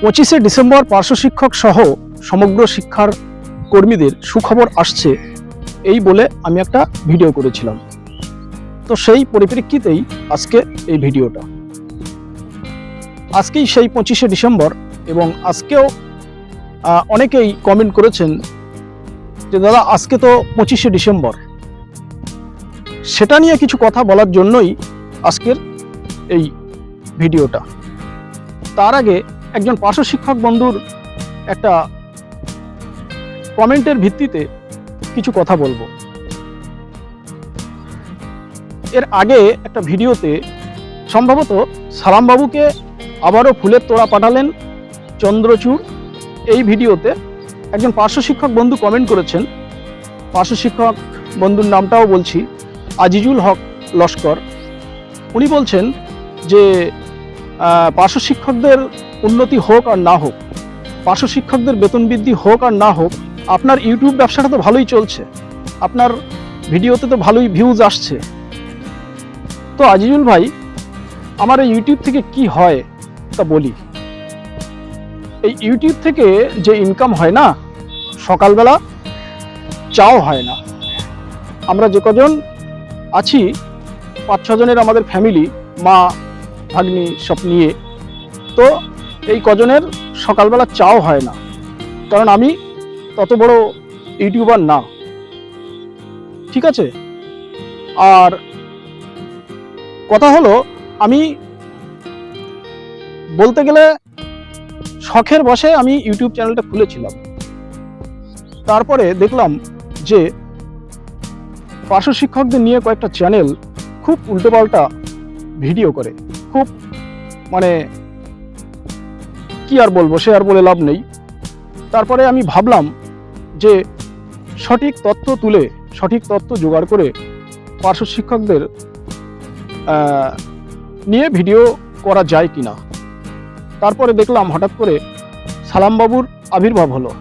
25শে December পার্শ্ব শিক্ষক সহ সমগ্র শিক্ষার কর্মীদের সুখবর আসছে এই বলে আমি একটা ভিডিও করেছিলাম। তো সেই পরিপ্রেক্ষিতেই আজকে এই ভিডিওটা। আজকেই সেই 25শে ডিসেম্বর এবং আজকেও অনেকেই কমেন্ট করেছেন যে দাদা আজকে তো 25শে ডিসেম্বর, সেটা নিয়ে কিছু কথা বলার জন্যই আজকের এই ভিডিওটা। তার আগে একজন পার্শ্ব শিক্ষক বন্ধুর একটা কমেন্টের ভিত্তিতে কিছু কথা বলবো। এর আগে একটা ভিডিওতে সম্ভবত সালামবাবুকে আবারও ফুলের তোড়া পাঠালেন চন্দ্রচূড়, এই ভিডিওতে একজন পার্শ্ব শিক্ষক বন্ধু কমেন্ট করেছেন। পার্শ্ব শিক্ষক বন্ধুর নামটাও বলছি, আজিজুল হক লস্কর। উনি বলছেন যে পার্শ্ব শিক্ষকদের উন্নতি হোক আর না হোক, পার্শ্ব শিক্ষকদের বেতন বৃদ্ধি হোক আর না হোক, আপনার ইউটিউব ব্যবসাটা তো ভালোই চলছে, আপনার ভিডিওতে তো ভালোই ভিউজ আসছে। তো আজিজুল ভাই, আমার এই ইউটিউব থেকে কি হয় তা বলি। এই ইউটিউব থেকে যে ইনকাম হয় না, সকালবেলা চাও হয় না। আমরা যে কজন আছি 5-6 জনের আমাদের ফ্যামিলি, মা ভাগ্নি সব নিয়ে, তো এই কজনের সকালবেলা চাও হয় না, কারণ আমি তত বড় ইউটিউবার না, ঠিক আছে। আর কথা হলো, আমি বলতে গেলে শখের বশে আমি ইউটিউব চ্যানেলটা খুলেছিলাম। তারপরে দেখলাম যে পার্শ্ব শিক্ষকদের নিয়ে কয়েকটা চ্যানেল খুব উল্টোপাল্টা ভিডিও করে, খুব মানে কি আর বলবো, সে আর বলে লাভ নেই। তারপরে আমি ভাবলাম যে সঠিক তথ্য তুলে, সঠিক তথ্য জোগাড় করে পার্শ্ব শিক্ষকদের নিয়ে ভিডিও করা যায় কিনা। তারপরে দেখলাম হঠাৎ করে সালামবাবুর আবির্ভাব হলো,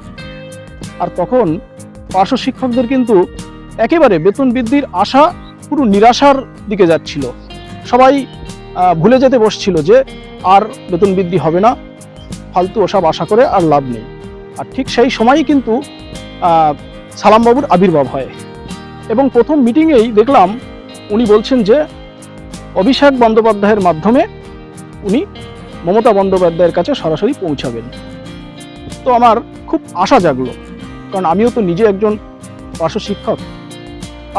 আর তখন পার্শ্ব শিক্ষকদের কিন্তু একেবারে বেতন বৃদ্ধির আশা পুরো নিরাশার দিকে যাচ্ছিল। সবাই ভুলে যেতে বসছিল যে আর বেতন বৃদ্ধি হবে না, ফালতু ওসব আশা করে আর লাভ নেই। আর ঠিক সেই সময়ই কিন্তু সালামবাবুর আবির্ভাব হয়, এবং প্রথম মিটিংয়েই দেখলাম উনি বলছেন যে অভিষেক বন্দ্যোপাধ্যায়ের মাধ্যমে উনি মমতা বন্দ্যোপাধ্যায়ের কাছে সরাসরি পৌঁছাবেন। তো আমার খুব আশা জাগলো, কারণ আমিও তো নিজে একজন পার্শ্ব শিক্ষক,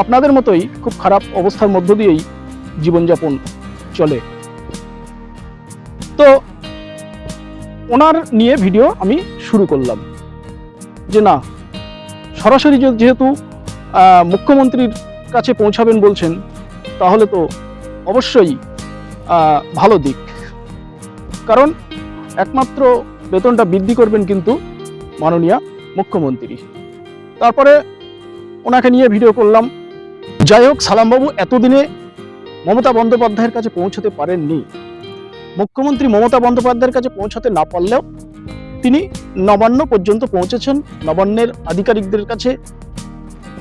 আপনাদের মতোই খুব খারাপ অবস্থার মধ্য দিয়েই জীবনযাপন চলে। তো ওনার নিয়ে ভিডিও আমি শুরু করলাম যে না, সরাসরি যেহেতু মুখ্যমন্ত্রীর কাছে পৌঁছাবেন বলছেন, তাহলে তো অবশ্যই ভালো দিক, কারণ একমাত্র বেতনটা বৃদ্ধি করবেন কিন্তু মাননীয় মুখ্যমন্ত্রী। তারপরে ওনাকে নিয়ে ভিডিও করলাম। যাই হোক, সালামবাবু এতদিনে মমতা বন্দ্যোপাধ্যায়ের কাছে পৌঁছতে পারেননি। মুখ্যমন্ত্রী মমতা বন্দ্যোপাধ্যায়ের কাছে পৌঁছাতে না পারলেও তিনি নবান্ন পর্যন্ত পৌঁছেছেন। নবান্নের আধিকারিকদের কাছে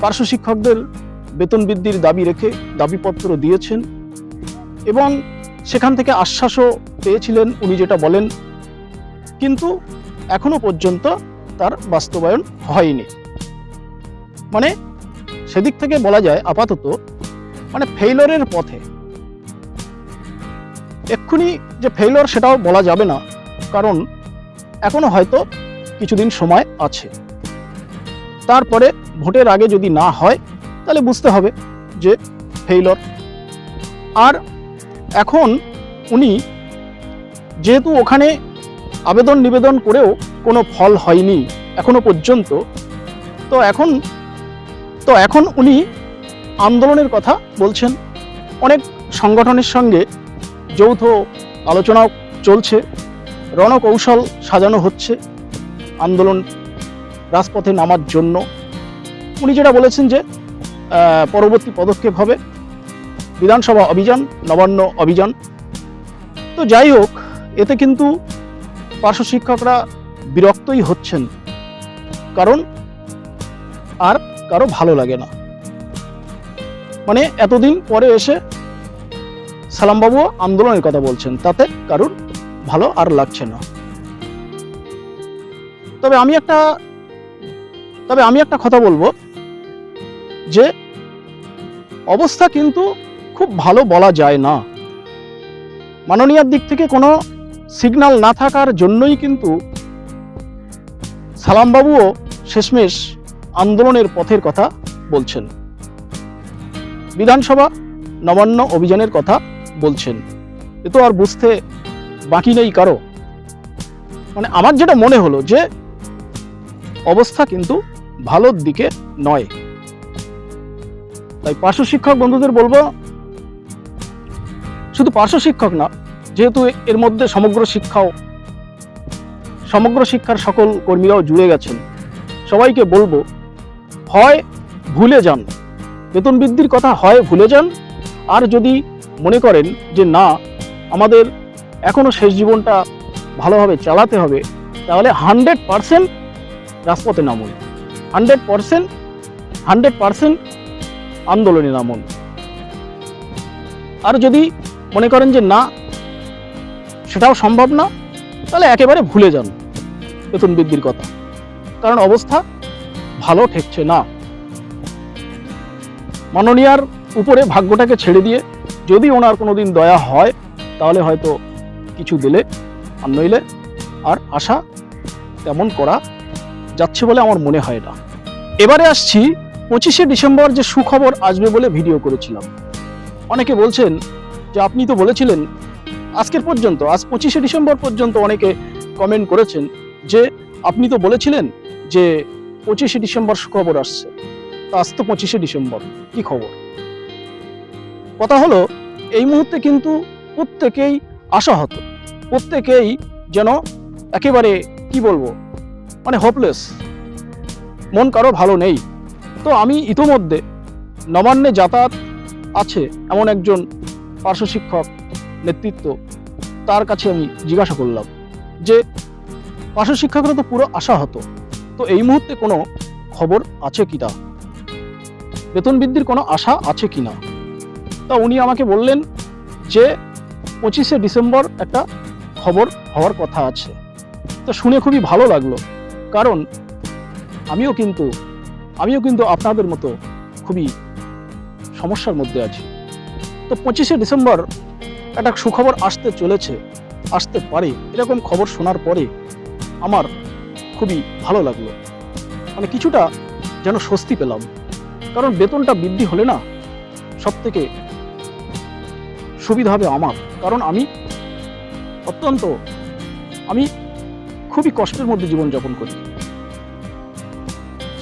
পার্শ্ব শিক্ষকদের বেতন বৃদ্ধির দাবি রেখে দাবিপত্র দিয়েছেন, এবং সেখান থেকে আশ্বাসও পেয়েছিলেন উনি, যেটা বলেন, কিন্তু এখনো পর্যন্ত তার বাস্তবায়ন হয়নি। মানে সেদিক থেকে বলা যায় আপাতত মানে ফেইলরের পথে। এক্ষুনি যে ফেইলর সেটাও বলা যাবে না, কারণ এখনো হয়তো কিছুদিন সময় আছে। তারপরে ভোটের আগে যদি না হয় তাহলে বুঝতে হবে যে ফেইলর। আর এখন উনি যেহেতু ওখানে আবেদন নিবেদন করেও কোনো ফল হয়নি এখনো পর্যন্ত, তো এখন উনি আন্দোলনের কথা বলছেন। অনেক সংগঠনের সঙ্গে যৌথ আলোচনা চলছে, রণকৌশল সাজানো হচ্ছে আন্দোলন রাজপথে নামার জন্য। উনি যেটা বলেছেন যে পরবর্তী পদক্ষেপ হবে বিধানসভা অভিযান, নবান্ন অভিযান। তো যাই হোক, এতে কিন্তু পার্শ্ব শিক্ষকরা বিরক্তই হচ্ছেন, কারণ আর কারো ভালো লাগে না। মানে এতদিন পরে এসে সালামবাবু আন্দোলনের কথা বলছেন, তাতে কারোর ভালো আর লাগছে না। তবে আমি একটা কথা বলবো যে অবস্থা কিন্তু খুব ভালো বলা যায় না। মাননীয়ার দিক থেকে কোনো সিগন্যাল না থাকার জন্যই কিন্তু সালামবাবুও শেষমেশ আন্দোলনের পথের কথা বলছেন, বিধানসভা নবান্ন অভিযানের কথা বলছেন। এ তো আর বুঝতে বাকি নেই কারো। মানে আমার যেটা মনে হলো যে অবস্থা কিন্তু ভালোর দিকে নয়। তাই পার্শ্ব শিক্ষক বন্ধুদের বলবো, শুধু পার্শ্ব শিক্ষক না, যেহেতু এর মধ্যে সমগ্র শিক্ষার সকল কর্মীরাও জুড়ে গেছেন, সবাইকে বলবো হয় ভুলে যান বেতন বৃদ্ধির কথা, হয় ভুলে যান। আর যদি মনে করেন যে না আমাদের এখনো শেষ জীবনটা ভালোভাবে চালাতে হবে, তাহলে 100% রাজপথে নামুন, 100% আন্দোলনে নামুন। আর যদি মনে করেন যে না সেটাও সম্ভব না, তাহলে একেবারে ভুলে যান বেতন বৃদ্ধির কথা, কারণ অবস্থা ভালো ঠেকছে না। মাননীয়ার উপরে ভাগ্যটাকে ছেড়ে দিয়ে যদি ওনার কোনোদিন দয়া হয় তাহলে হয়তো কিছু দিলে, আর নইলে আর আশা তেমন করা যাচ্ছে বলে আমার মনে হয় না। এবারে আসছি 25শে ডিসেম্বর যে সুখবর আসবে বলে ভিডিও করেছিলাম। অনেকে বলছেন যে আপনি তো বলেছিলেন, আজকের পর্যন্ত, আজ 25শে ডিসেম্বর পর্যন্ত অনেকে কমেন্ট করেছেন যে আপনি তো বলেছিলেন যে 25শে ডিসেম্বর সুখবর আসছে, তা আজ তো 25শে ডিসেম্বর, কি খবর? কথা হলো এই মুহূর্তে কিন্তু প্রত্যেকেই আশাহত, প্রত্যেকেই যেন একেবারে কি বলবো, মানে হোপলেস, মন কারো ভালো নেই। তো আমি ইতোমধ্যে নবান্নে যাতায়াত আছে এমন একজন পার্শ্ব শিক্ষক নেতৃত্ব, তার কাছে আমি জিজ্ঞাসা করলাম যে পার্শ্ব শিক্ষকরা তো পুরো আশাহত, তো এই মুহূর্তে কোনো খবর আছে কিনা, বেতন বৃদ্ধির কোনো আশা আছে কিনা। তা উনি আমাকে বললেন যে 25শে ডিসেম্বর একটা খবর হওয়ার কথা আছে। তো শুনে খুবই ভালো লাগলো, কারণ আমিও কিন্তু আপনাদের মতো খুবই সমস্যার মধ্যে আছি। তো 25শে ডিসেম্বর একটা সুখবর আসতে পারে, এরকম খবর শোনার পরে আমার খুবই ভালো লাগলো, মানে কিছুটা যেন স্বস্তি পেলাম। কারণ বেতনটা বৃদ্ধি হলে না সব থেকে সুবিধা হবে আমার, কারণ আমি খুবই কষ্টের মধ্যে জীবনযাপন করি।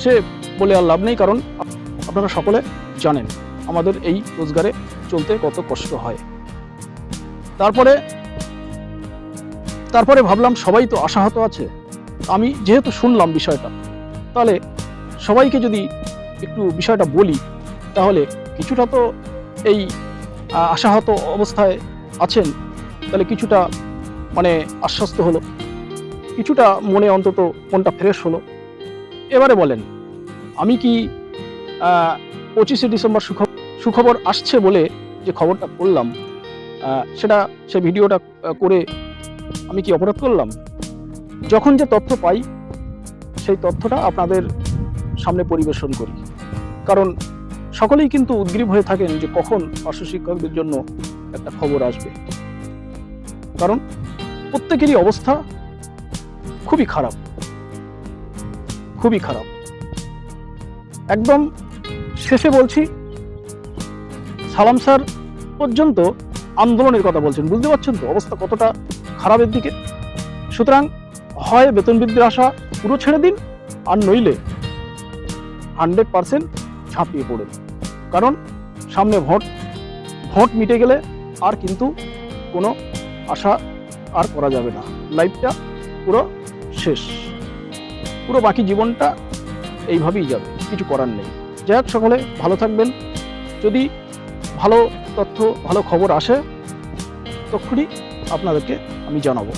সে বলে আর লাভ নেই, কারণ আপনারা সকলে জানেন আমাদের এই রোজগারে চলতে কত কষ্ট হয়। তারপরে ভাবলাম সবাই তো আশাহত আছে, আমি যেহেতু শুনলাম বিষয়টা, তাহলে সবাইকে যদি একটু বিষয়টা বলি, তাহলে কিছুটা তো এই আশাহত অবস্থায় আছেন, তাহলে কিছুটা মানে আশ্বস্ত হলো, কিছুটা অন্তত মনটা ফ্রেশ হলো। এবারে বলেন, আমি কি 25শে ডিসেম্বর সুখবর আসছে বলে যে খবরটা করলাম, সে ভিডিওটা করে আমি কি অপরাধ করলাম? যখন যে তথ্য পাই সেই তথ্যটা আপনাদের সামনে পরিবেশন করি, কারণ সকলেই কিন্তু উদ্গ্রীব হয়ে থাকেন যে কখন পার্শ্ব শিক্ষকদের জন্য একটা খবর আসবে, কারণ প্রত্যেকেরই অবস্থা খুবই খারাপ। একদম শেষে বলছি, সালাম স্যার পর্যন্ত আন্দোলনের কথা বলছেন, বুঝতে পারছেন তো অবস্থা কতটা খারাপের দিকে। সুতরাং হয় বেতন বৃদ্ধির আশা পুরো ছেড়ে দিন, আর নইলে 100% ঝাঁপিয়ে পড়েন, কারণ সামনে ভোট মিটে গেলে আর কিন্তু কোনো আশা আর করা যাবে না, লাইফটা পুরো শেষ, পুরো বাকি জীবনটা এইভাবেই যাবে, কিছু করার নেই। যাই হোক, সকলে ভালো থাকবেন। যদি ভালো তথ্য, ভালো খবর আসে তখনই আপনাদেরকে আমি জানাবো।